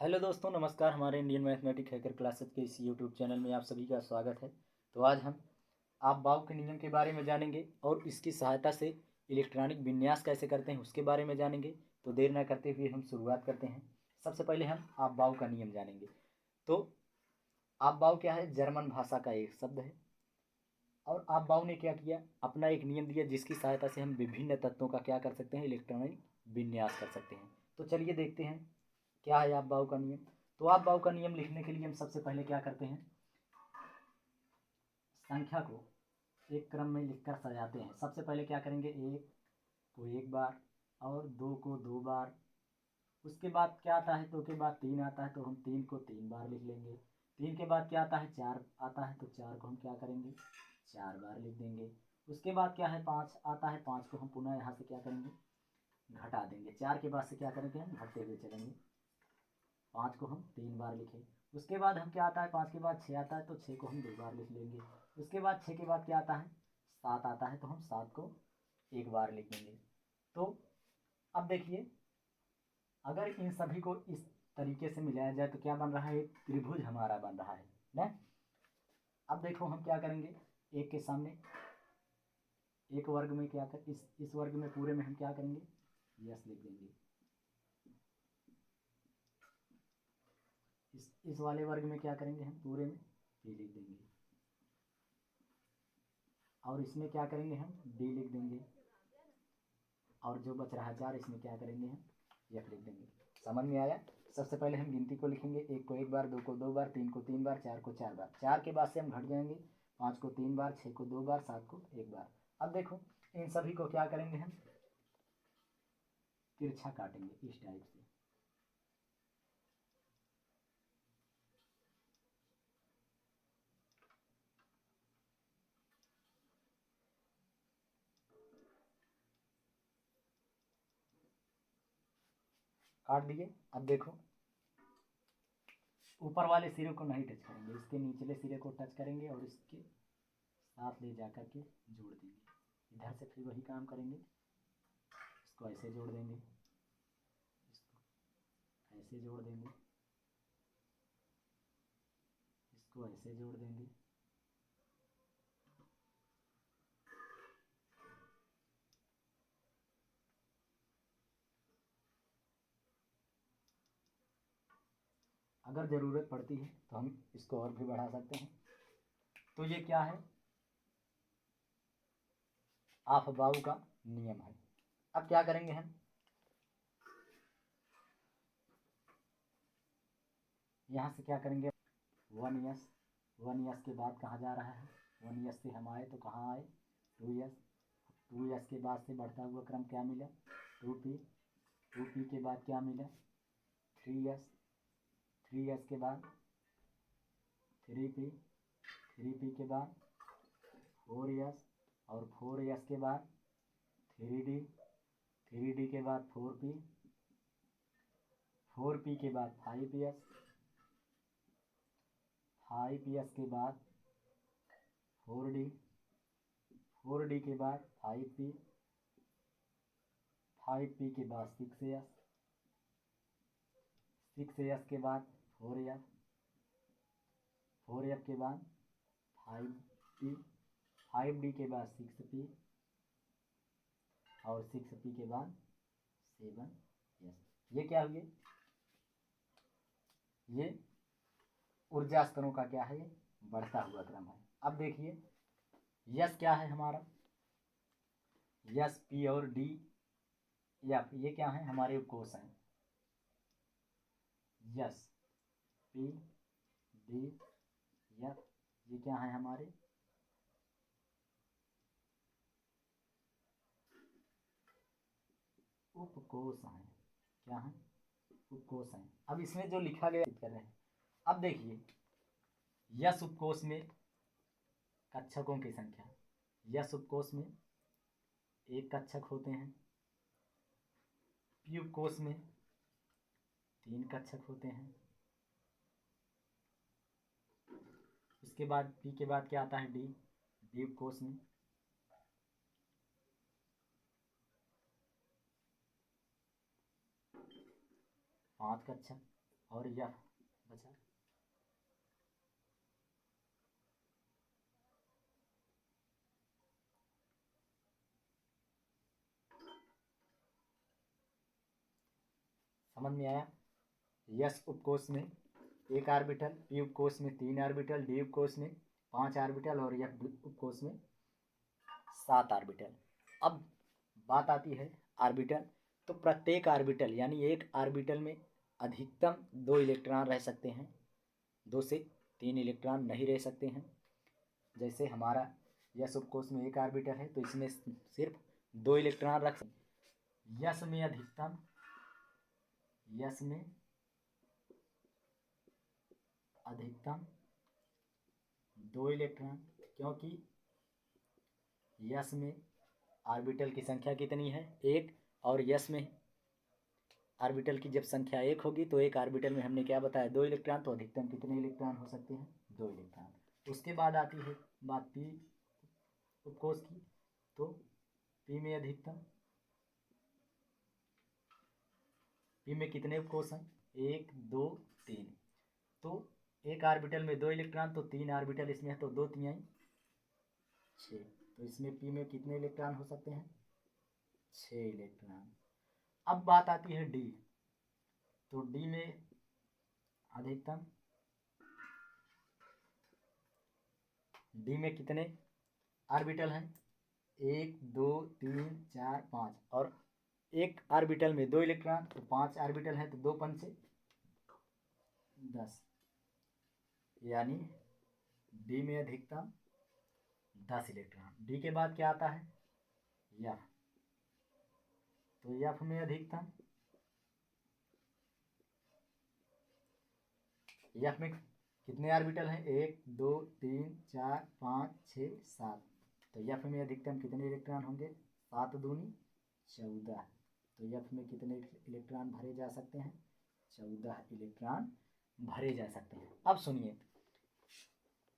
Hello दोस्तों, नमस्कार। हमारे इंडियन मैथमेटिक हैकर क्लासेस के इस यूट्यूब चैनल में आप सभी का स्वागत है। तो आज हम आप बाव के नियम के बारे में जानेंगे और इसकी सहायता से इलेक्ट्रॉनिक विन्यास कैसे करते हैं उसके बारे में जानेंगे। तो देर न करते हुए हम शुरुआत करते हैं। सबसे पहले हम आप बाव का नियम जानेंगे। तो आप बाव क्या है? जर्मन भाषा का एक शब्द है। और आप बाव ने क्या किया? अपना एक नियम दिया जिसकी सहायता से हम विभिन्न तत्वों का क्या कर सकते हैं? इलेक्ट्रॉनिक विन्यास कर सकते हैं। तो चलिए देखते हैं क्या है आप बाव का नियम। तो आप बाव का नियम लिखने के लिए हम सबसे पहले क्या करते हैं? संख्या को एक क्रम में लिखकर सजाते हैं। सबसे पहले क्या करेंगे? एक को एक बार और दो को दो बार। उसके बाद क्या आता है? दो के बाद तीन आता है तो हम तीन को तीन बार लिख लेंगे। तीन के बाद क्या आता है? चार आता है तो चार को हम क्या करेंगे? चार बार लिख देंगे। उसके बाद क्या है? पाँच आता है, पाँच को हम पुनः यहाँ से क्या करेंगे? घटा देंगे। चार के बाद से क्या करेंगे? हम घटते हुए चलेंगे। पाँच को हम तीन बार लिखे। उसके बाद हम क्या आता है? पाँच के बाद छः आता है तो छः को हम दो बार लिख लेंगे। उसके बाद छः के बाद क्या आता है? सात आता है तो हम सात को एक बार लिख लेंगे। तो अब देखिए, अगर इन सभी को इस तरीके से मिलाया जाए तो क्या बन रहा है? त्रिभुज हमारा बन रहा है ना। अब देखो हम क्या करेंगे? एक के सामने एक वर्ग में क्या कर इस वर्ग में पूरे में हम क्या करेंगे? यस लिख देंगे। इस वाले वर्ग में क्या करेंगे? हम पूरे में पी लिख देंगे। और इसमें क्या करेंगे? हम डी लिख देंगे। और जो बच रहा है चार, इसमें क्या करेंगे? हम एफ लिख देंगे। समझ में आया? सबसे पहले हम गिनती को लिखेंगे। एक को एक बार, दो को दो बार, तीन को तीन बार, चार को चार बार। चार के बाद से हम घट जाएंगे। पाँच को तीन बार, छः को दो बार, सात को एक बार। अब देखो इन सभी को क्या करेंगे? हम तिरछा काटेंगे इस टाइप से। काट दिए। अब देखो ऊपर वाले सिरे को नहीं टच करेंगे, इसके निचले सिरे को टच करेंगे और इसके साथ ले जा करके जोड़ देंगे। इधर से फिर वही काम करेंगे। इसको ऐसे जोड़ देंगे, इसको ऐसे जोड़ देंगे, इसको ऐसे जोड़ देंगे। अगर ज़रूरत पड़ती है तो हम इसको और भी बढ़ा सकते हैं। तो ये क्या है? आफबाऊ का नियम है। अब क्या करेंगे? हम यहाँ से क्या करेंगे? One yes. वन यस के बाद कहाँ जा रहा है? वन यस से हम आए तो कहाँ आए? To yes. टू यस के बाद से बढ़ता हुआ क्रम क्या मिला? To P. टू पी के बाद क्या मिला? Three yes. थ्री यस के बाद थ्री पी। थ्री पी के बाद फोर यस। और फोर यस के बाद थ्री डी। थ्री डी के बाद फोर पी। फोर पी के बाद फाइव यस। फाइव यस के बाद फोर डी। फोर डी के बाद फाइव पी। फाइव पी के बाद सिक्स यस। सिक्स एस के बाद फोर एफ। फोर एफ के बाद फाइव पी। फाइव डी के बाद सिक्स पी। और सिक्स पी के बाद सेवन एस। ये क्या हुए? ये ऊर्जा स्तरों का क्या है? ये बढ़ता हुआ क्रम है। अब देखिए यस क्या है हमारा? यस पी और डी एफ ये क्या है? हमारे उपकोष हैं। यस पी डी एफ ये क्या है? हमारे उपकोष हैं। क्या है? उपकोष हैं। अब इसमें जो लिखा गया कर रहे हैं। अब देखिए यस उपकोष में कक्षकों की संख्या। यस उपकोष में एक कक्षक होते हैं। पी उपकोष में तीन कक्षक होते हैं। उसके बाद पी के बाद क्या आता है? डी। डी उपकोष में पांच कक्षक। और यह बचा समझ में आया। यस उपकोष में 1 ऑर्बिटल, पी उपकोष में 3 ऑर्बिटल, डी उपकोष में 5 ऑर्बिटल और एफ उपकोष में 7 ऑर्बिटल। अब बात आती है ऑर्बिटल। तो प्रत्येक ऑर्बिटल यानी एक ऑर्बिटल में अधिकतम 2 इलेक्ट्रॉन रह सकते हैं, 2 से 3 इलेक्ट्रॉन नहीं रह सकते हैं। जैसे हमारा यस उपकोष में 1 ऑर्बिटल है तो इसमें सिर्फ 2 इलेक्ट्रॉन रख सकते हैं। यस में अधिकतम 2 इलेक्ट्रॉन, क्योंकि यस में ऑर्बिटल की संख्या कितनी है 1, और यस में ऑर्बिटल की जब संख्या 1 होगी तो एक ऑर्बिटल में हमने क्या बताया 2 इलेक्ट्रॉन, तो अधिकतम कितने इलेक्ट्रॉन हो सकते हैं 2 इलेक्ट्रॉन। उसके बाद आती है बात पी उपकोष की। तो पी में अधिकतम, पी में कितने उपकोष हैं 1 2 3, तो एक ऑर्बिटल में 2 इलेक्ट्रॉन, तो 3 ऑर्बिटल इसमें है तो 2 3 6, तो इसमें पी में कितने इलेक्ट्रॉन हो सकते हैं 6 इलेक्ट्रॉन। अब बात आती है डी। तो डी में अधिकतम, डी में कितने ऑर्बिटल हैं 1 2 3 4 5, और एक ऑर्बिटल में 2 इलेक्ट्रॉन, तो 5 ऑर्बिटल है तो 2 पंचे 10, यानी डी में अधिकतम 10 इलेक्ट्रॉन। डी के बाद क्या आता है एफ। तो एफ में अधिकतम, एफ में कितने ऑर्बिटल हैं 1 2 3 4 5 6 7, तो एफ में अधिकतम कितने इलेक्ट्रॉन होंगे 7 दूनी 14, तो एफ में कितने इलेक्ट्रॉन भरे जा सकते हैं 14 इलेक्ट्रॉन भरे जा सकते हैं। अब सुनिए,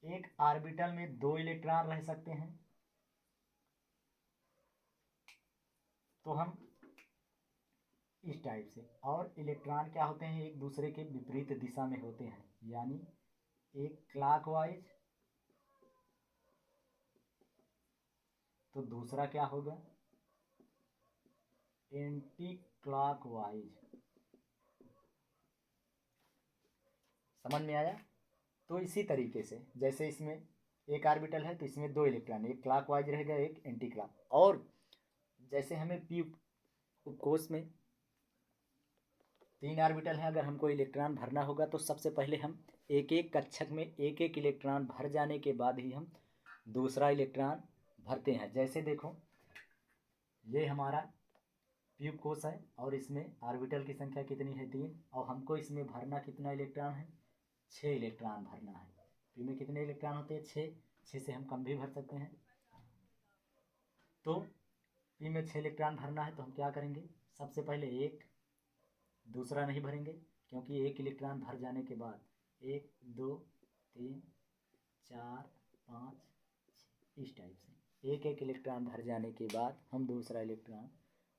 एक ऑर्बिटल में 2 इलेक्ट्रॉन रह सकते हैं, तो हम इस टाइप से, और इलेक्ट्रॉन क्या होते हैं एक दूसरे के विपरीत दिशा में होते हैं, यानी एक क्लॉकवाइज तो दूसरा क्या होगा एंटी क्लॉकवाइज। समझ में आया। तो इसी तरीके से जैसे इसमें एक ऑर्बिटल है तो इसमें 2 इलेक्ट्रॉन, एक क्लॉकवाइज रहेगा एक एंटी क्लॉक। और जैसे हमें पी उपकोष में 3 ऑर्बिटल है, अगर हमको इलेक्ट्रॉन भरना होगा तो सबसे पहले हम एक एक कक्षक में एक एक इलेक्ट्रॉन भर जाने के बाद ही हम दूसरा इलेक्ट्रॉन भरते हैं। जैसे देखो ये हमारा पी उपकोष है और इसमें ऑर्बिटल की संख्या कितनी है 3, और हमको इसमें भरना कितना इलेक्ट्रॉन है 6 इलेक्ट्रॉन भरना है। पी में कितने इलेक्ट्रॉन होते हैं 6 से हम कम भी भर सकते हैं। तो पी में 6 इलेक्ट्रॉन भरना है तो हम क्या करेंगे, सबसे पहले एक, दूसरा नहीं भरेंगे क्योंकि एक इलेक्ट्रॉन भर जाने के बाद 1 2 3 4 5 इस टाइप से एक एक इलेक्ट्रॉन भर जाने के बाद हम दूसरा इलेक्ट्रॉन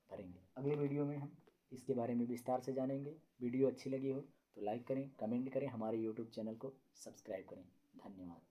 भरेंगे। अगले वीडियो में हम इसके बारे में विस्तार से जानेंगे। वीडियो अच्छी लगी हो तो लाइक करें, कमेंट करें, हमारे यूट्यूब चैनल को सब्सक्राइब करें। धन्यवाद।